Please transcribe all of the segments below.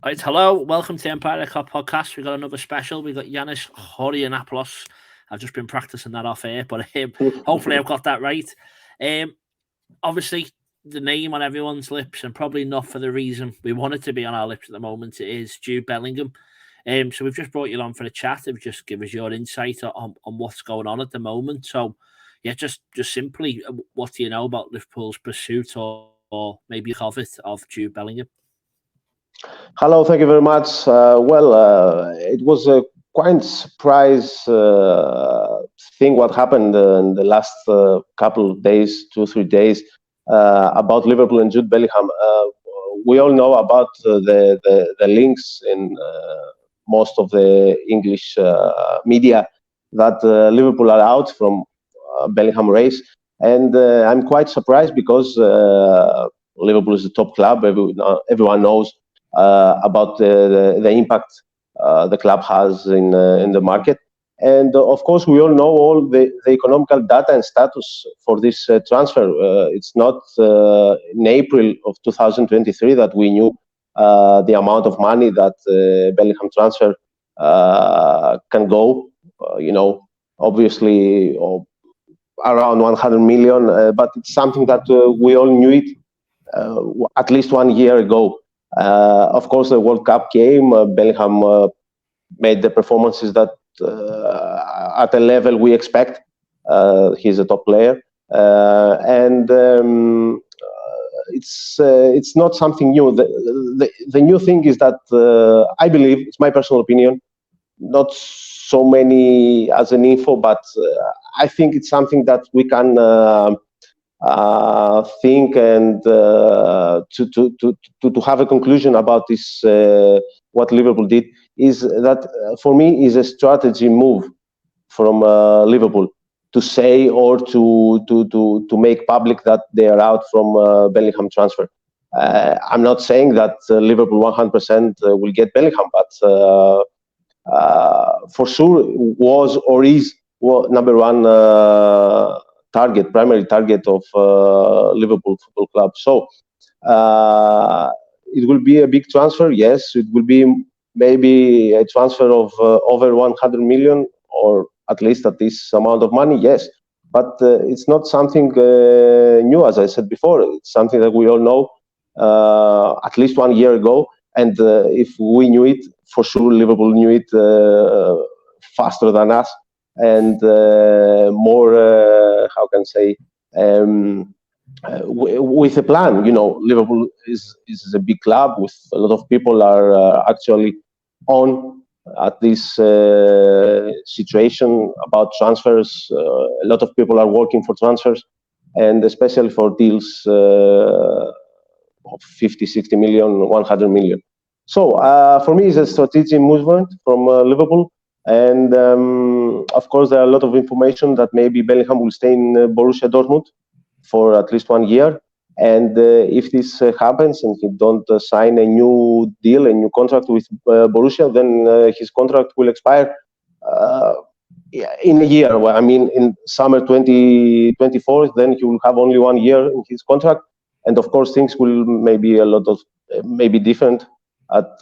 Right, hello, welcome to the Empire Record podcast. We've got another special. We've got Giannis Chorianopoulos. I've just been practicing that off air, but hopefully I've got that right. Obviously, the name on everyone's lips, and probably not for the reason we want it to be on our lips at the moment, is Jude Bellingham. So we've just brought you on for a chat. If just give us your insight on what's going on at the moment. So, yeah, just simply, what do you know about Liverpool's pursuit or maybe covet of Jude Bellingham? Hello, thank you very much. It was a quite surprise thing what happened in the last couple of days, 2 or 3 days, about Liverpool and Jude Bellingham. We all know about the links in most of the English media that Liverpool are out from Bellingham race, and I'm quite surprised because Liverpool is a top club. Everyone knows about the impact the club has in the market. And of course, we all know all the economical data and status for this transfer. It's not in April of 2023 that we knew the amount of money that Bellingham transfer can go. Obviously, around 100 million, but it's something that we all knew it at least 1 year ago. Of course, the World Cup came. Bellingham made the performances that at a level we expect. He's a top player, and it's not something new. The new thing is that I believe, it's my personal opinion, not so many as an info, but I think it's something that we can think and to have a conclusion about this. What Liverpool did is that, for me, is a strategy move from Liverpool to say or to make public that they are out from Bellingham transfer. I'm not saying that Liverpool 100% will get Bellingham, but for sure was or is number one primary target of Liverpool Football Club. So it will be a big transfer. Yes, it will be maybe a transfer of over 100 million, or at least at this amount of money. Yes, but it's not something new, as I said before. It's something that we all know at least 1 year ago. And if we knew it, for sure Liverpool knew it faster than us, and more, how can I say, with a plan. Liverpool is a big club with a lot of people are actually on at this situation about transfers. A lot of people are working for transfers, and especially for deals of 50, 60 million, 100 million. So for me, it's a strategic movement from Liverpool. And of course, there are a lot of information that maybe Bellingham will stay in Borussia Dortmund for at least 1 year. And if this happens and he don't sign a new deal, a new contract with Borussia, then his contract will expire in a year. Well, I mean, in summer 2024, then he will have only 1 year in his contract. And of course, things will maybe different at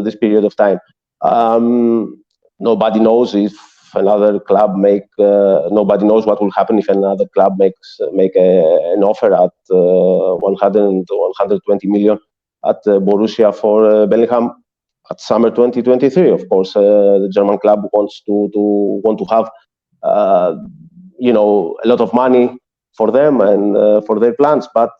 this period of time. Nobody knows if another club nobody knows what will happen if another club make an offer at 100 and 120 million at Borussia for Bellingham at summer 2023. Of course, the German club wants to have a lot of money for them and for their plans. But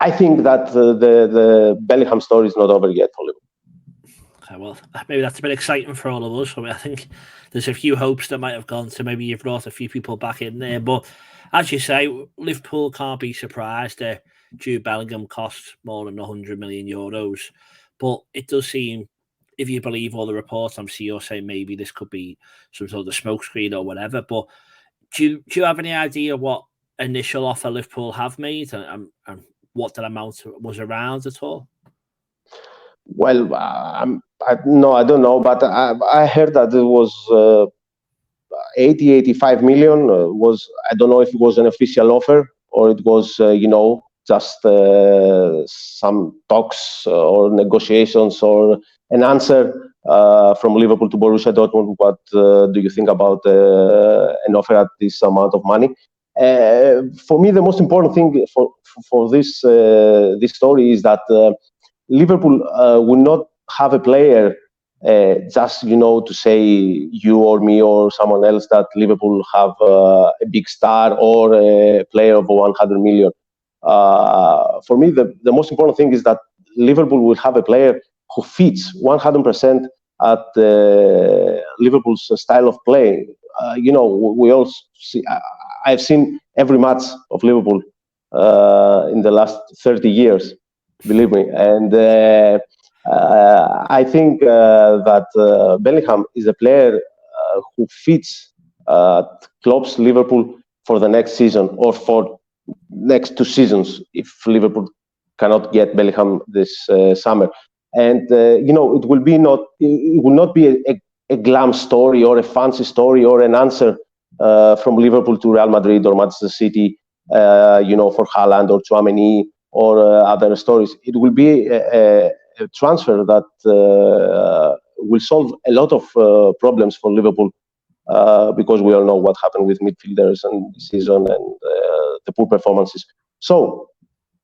I think that the Bellingham story is not over yet for Liverpool. Okay, well, maybe that's a bit exciting for all of us. I think there's a few hopes that might have gone, so maybe you've brought a few people back in there. But as you say, Liverpool can't be surprised that Jude Bellingham costs more than 100 million euros. But it does seem, if you believe all the reports, I'm sure you're saying maybe this could be some sort of smokescreen or whatever. But do you have any idea what initial offer Liverpool have made and what that amount was around at all? Well, no, I don't know, but I heard that it was 80, 85 million. I don't know if it was an official offer or it was, just some talks or negotiations or an answer from Liverpool to Borussia Dortmund. What do you think about an offer at this amount of money? For me, the most important thing for this story is that Liverpool will not have a player just to say you or me or someone else that Liverpool have a big star or a player of 100 million. For me, the most important thing is that Liverpool will have a player who fits 100% at Liverpool's style of play. We all see. I've seen every match of Liverpool in the last 30 years, believe me, and I think that Bellingham is a player who fits Klopp's Liverpool for the next season or for next 2 seasons if Liverpool cannot get Bellingham this summer. And it will not be a glam story or a fancy story or an answer from Liverpool to Real Madrid or Manchester City, for Haaland or Tchouaméni or other stories. It will be a transfer that will solve a lot of problems for Liverpool because we all know what happened with midfielders and this season and the poor performances. So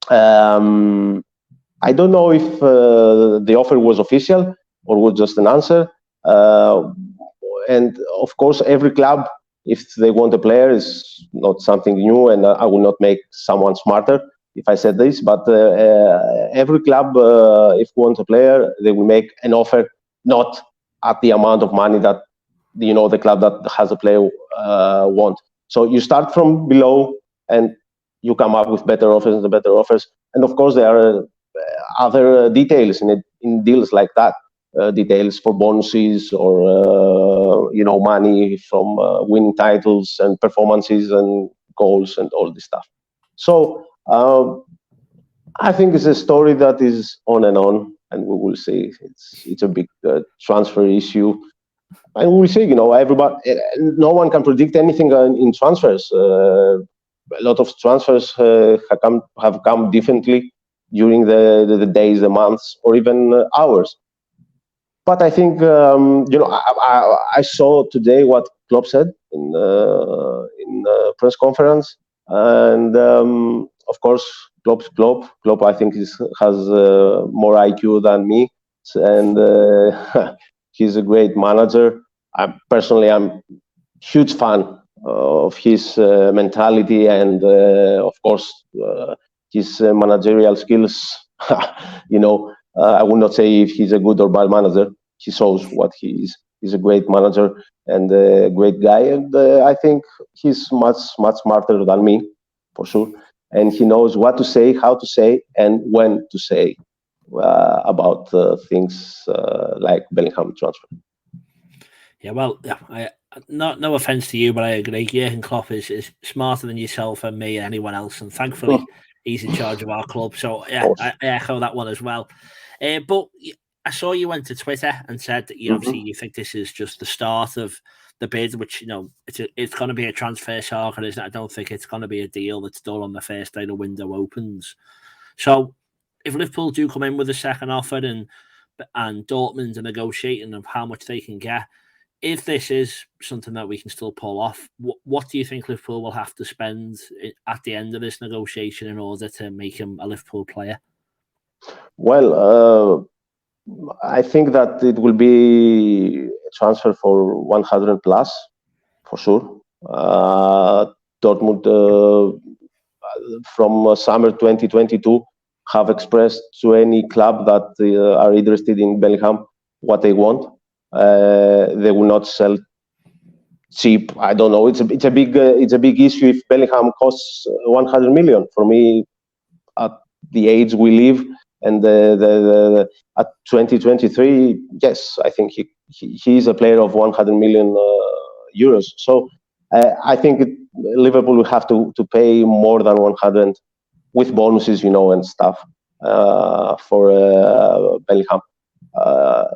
I don't know if the offer was official or was just an answer. And of course, every club, if they want a player, is not something new, and I will not make someone smarter if I said this, but every club, if wants a player, they will make an offer not at the amount of money that the club that has a player want. So you start from below and you come up with better offers and better offers. And of course, there are other details in deals like that. Details for bonuses or money from winning titles and performances and goals and all this stuff. So I think it's a story that is on, and we will see. It's a big transfer issue, and we'll see. Everybody, no one can predict anything in transfers. A lot of transfers have come differently during the days, the months, or even hours. But I think I saw today what Klopp said in press conference, and of course Klopp. I think has more IQ than me, and he's a great manager. I'm huge fan of his mentality and of course his managerial skills. I would not say if he's a good or bad manager. He shows what he is. He's a great manager and a great guy, and I think he's much smarter than me, for sure. And he knows what to say, how to say, and when to say about things like Bellingham transfer. Yeah, well, no offense to you, but I agree. Jurgen Klopp is smarter than yourself and me and anyone else, and thankfully he's in charge of our club. So yeah, I echo that one as well. But I saw you went to Twitter and said that obviously you think this is just the start of the bid, which it's going to be a transfer saga, isn't it? I don't think it's going to be a deal that's done on the first day the window opens. So if Liverpool do come in with a second offer and Dortmund are negotiating of how much they can get, if this is something that we can still pull off, what do you think Liverpool will have to spend at the end of this negotiation in order to make him a Liverpool player? Well, I think that it will be a transfer for 100 plus, for sure. Dortmund from summer 2022 have expressed to any club that are interested in Bellingham what they want. They will not sell cheap. I don't know. It's a big issue if Bellingham costs 100 million. For me, at the age we live and at 2023, yes, I think he is a player of 100 million euros. So I think Liverpool will have to pay more than 100 with bonuses, and stuff for Bellingham.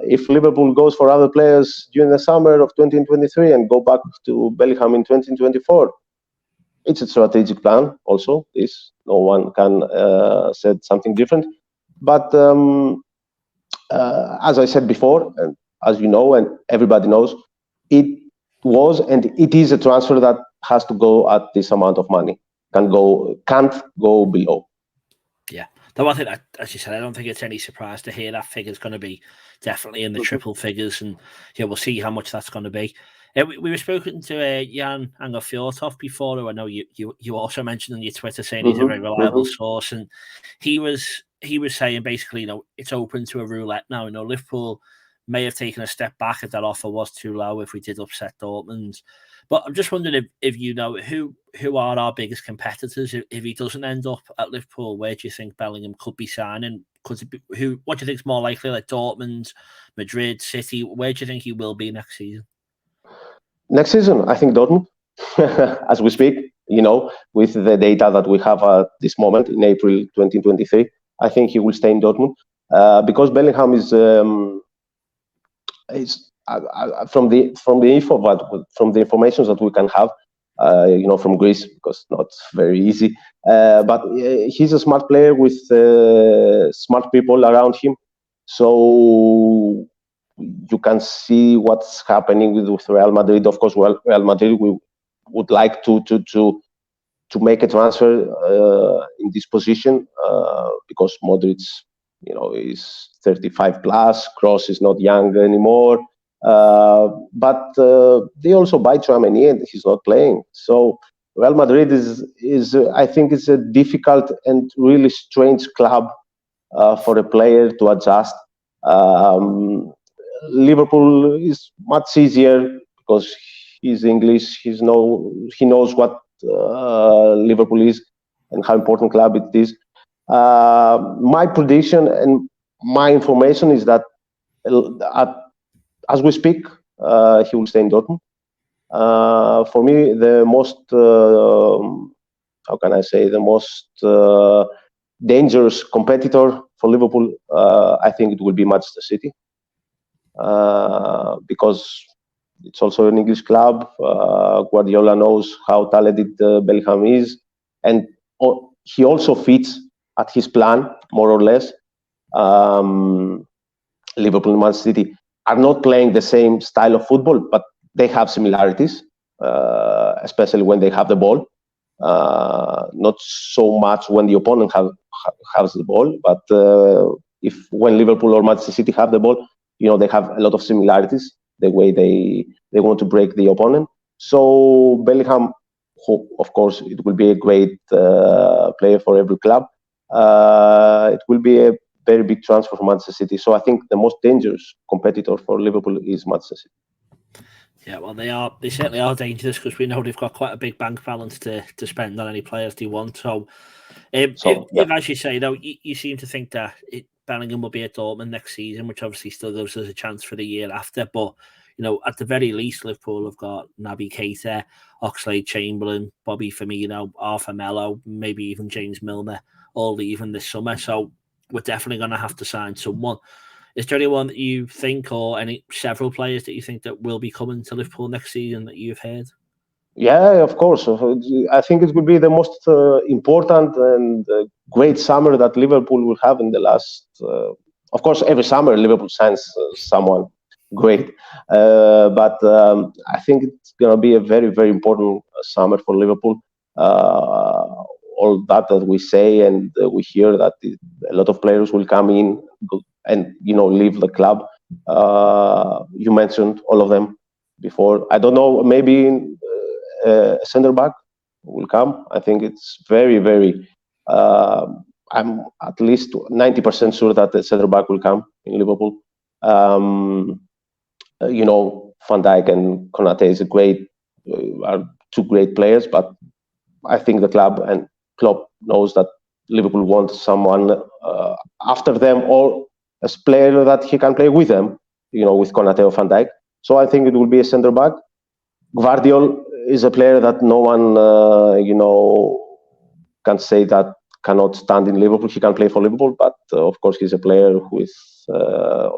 If Liverpool goes for other players during the summer of 2023 and go back to Bellingham in 2024, it's a strategic plan. Also, this no one can said something different. But as I said before, and as you know, and everybody knows, it was and it is a transfer that has to go at this amount of money. Can't go below. Yeah. Though I think that, as you said, I don't think it's any surprise to hear that figure's going to be definitely in the triple figures, and we'll see how much that's going to be. We were spoken to Jan Angel-Fjortov before, who I know you also mentioned on your Twitter, saying he's a very reliable source, and he was saying basically, it's open to a roulette now. Liverpool may have taken a step back if that offer was too low, if we did upset Dortmund. But I'm just wondering if you know who are our biggest competitors. If he doesn't end up at Liverpool, where do you think Bellingham could be signing? Could it be, what do you think is more likely, like Dortmund, Madrid, City? Where do you think he will be next season? Next season, I think Dortmund, as we speak, with the data that we have at this moment in April 2023, I think he will stay in Dortmund because Bellingham is from the info, from the information that we can have, from Greece, because not very easy. But he's a smart player with smart people around him, so you can see what's happening with Real Madrid. Of course, Real Madrid we would like to make a transfer in this position because Modric, is 35 plus. Kroos is not young anymore. But they also buy Tchouaméni and he's not playing. So Real Madrid is I think it's a difficult and really strange club for a player to adjust. Liverpool is much easier because he's English. He knows what Liverpool is and how important club it is. My prediction and my information is that as we speak, he will stay in Dortmund. For me, the most the most dangerous competitor for Liverpool, I think it will be Manchester City, because it's also an English club. Guardiola knows how talented Bellingham is, and he also fits at his plan, more or less. Liverpool and Man City are not playing the same style of football, but they have similarities, especially when they have the ball. Not so much when the opponent has the ball, but when Liverpool or Manchester City have the ball, they have a lot of similarities, the way they want to break the opponent. So Bellingham, of course, it will be a great player for every club. It will be a very big transfer for Manchester City. So I think the most dangerous competitor for Liverpool is Manchester City. Yeah, well, they certainly are dangerous because we know they've got quite a big bank balance to spend on any players they want. So, if as you say, though, you seem to think that Bellingham will be at Dortmund next season, which obviously still gives us a chance for the year after. But, at the very least, Liverpool have got Naby Keita, Oxlade-Chamberlain, Bobby Firmino, Arthur Melo, maybe even James Milner, all leaving this summer. So we're definitely going to have to sign someone. Is there anyone that you think, or several players that you think that will be coming to Liverpool next season that you've heard? Yeah, of course. I think it will be the most important and great summer that Liverpool will have in the last. Of course, every summer Liverpool signs someone great, but I think it's going to be a very, very important summer for Liverpool. All that we say and we hear that a lot of players will come in and leave the club. You mentioned all of them before. I don't know, maybe center back will come. I think it's very, very. I'm at least 90% sure that the center back will come in Liverpool. Van Dijk and Konate are two great players, but I think the club and Klopp knows that Liverpool wants someone after them or a player that he can play with them, with Konate or Van Dijk. So I think it will be a centre back. Gvardiol is a player that no one, can say that cannot stand in Liverpool. He can play for Liverpool, but of course he's a player who is a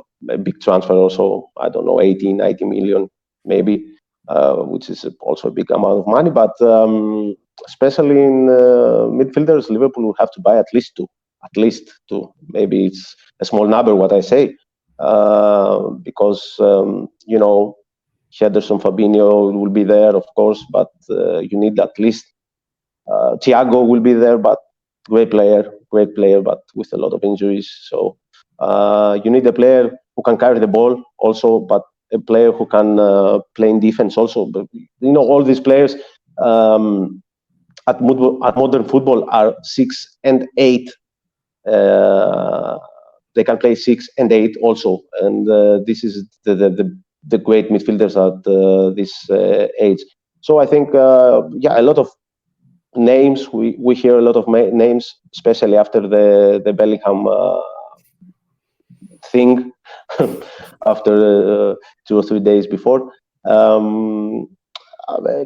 big transfer also, I don't know, 80, 90 million maybe, which is also a big amount of money. But especially in midfielders, Liverpool will have to buy at least two. Maybe it's a small number what I say, because Henderson, Fabinho will be there, of course, but you need at least Thiago will be there, but great player, but with a lot of injuries. So you need a player who can carry the ball also, but a player who can play in defense also. But all these players at modern football are 6 and 8. They can play 6 and 8 also, and this is the great midfielders at this age. So I think, a lot of names. We hear a lot of names, especially after the Bellingham thing, after 2 or 3 days before.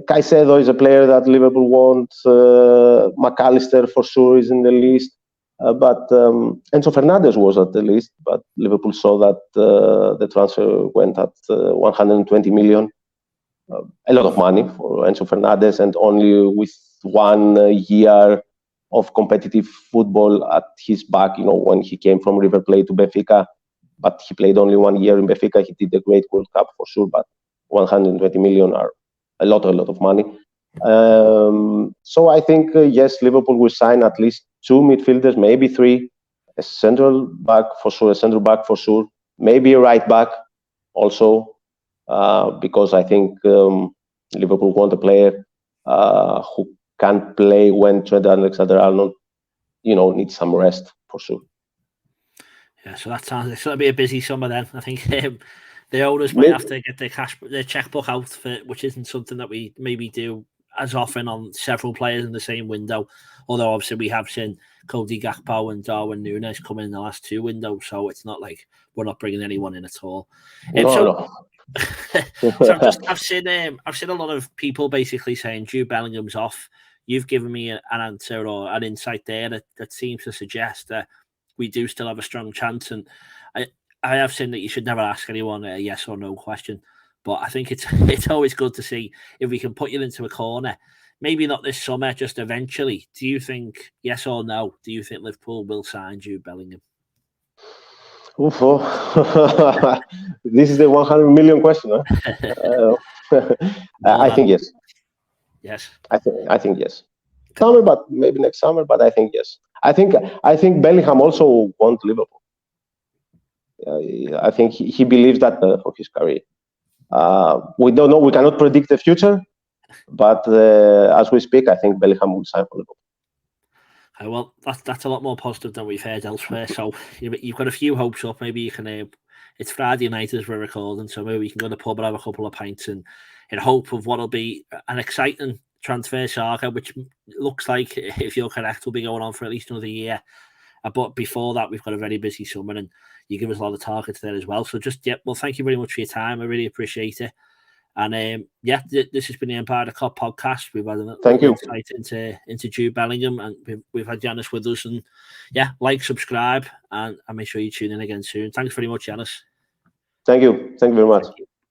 Caicedo is a player that Liverpool wants. McAllister for sure is in the list. But Enzo Fernandez was at the list, but Liverpool saw that the transfer went at 120 million. A lot of money for Enzo Fernandez, and only with 1 year of competitive football at his back, when he came from River Plate to Benfica. But he played only 1 year in Benfica. He did a great World Cup for sure, but 120 million are a lot of money. So I think, yes, Liverpool will sign at least 2 midfielders, maybe 3, a central back for sure, maybe a right back also, because I think Liverpool want a player who can play when Trent Alexander-Arnold, needs some rest for sure. Yeah, so that sounds it's going to be a busy summer then. I think the owners might have to get their checkbook out, which isn't something that we maybe do as often on several players in the same window. Although obviously we have seen Cody Gakpo and Darwin Núñez come in the last 2 windows, so it's not like we're not bringing anyone in at all. No. So I've seen a lot of people basically saying Jude Bellingham's off. You've given me an answer or an insight there that seems to suggest that we do still have a strong chance. And I have seen that you should never ask anyone a yes or no question, but I think it's always good to see if we can put you into a corner. Maybe not this summer, just eventually. Do you think, yes or no, do you think Liverpool will sign Jude Bellingham? This is the 100 million question, huh? I think yes. Yes. I think yes. Summer, but maybe next summer. But I think yes. I think Bellingham also wants Liverpool. I think he believes that for his career. We don't know. We cannot predict the future. But as we speak, I think Bellingham will sign for Liverpool. Well, that's a lot more positive than we've heard elsewhere. So you've got a few hopes up. Maybe you can. It's Friday night as we're recording, so maybe we can go to the pub and have a couple of pints in hope of what'll be an exciting transfer saga, which looks like, if you're correct, will be going on for at least another year. But before that, we've got a very busy summer, and you give us a lot of targets there as well. So well, thank you very much for your time. I really appreciate it. And this has been the Empire of the Cop podcast. We've had an insight into Jude Bellingham, and we've had Giannis with us. And subscribe, and make sure you tune in again soon. Thanks very much, Giannis. Thank you very much.